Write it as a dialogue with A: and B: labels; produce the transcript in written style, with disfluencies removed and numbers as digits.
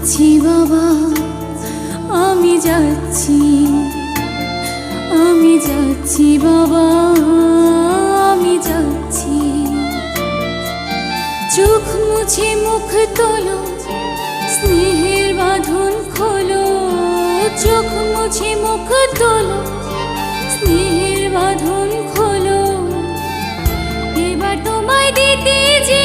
A: যাচ্ছি বাবা, আমি যাচ্ছি, আমি যাচ্ছি বাবা, আমি যাচ্ছি। চোখ মুছে মুখ তোলো, স্নেহের বাঁধন খোলো। চোখ মুছে মুখ তোলো, স্নেহের বাঁধন খোলো। এবার তোমায় দিতে যে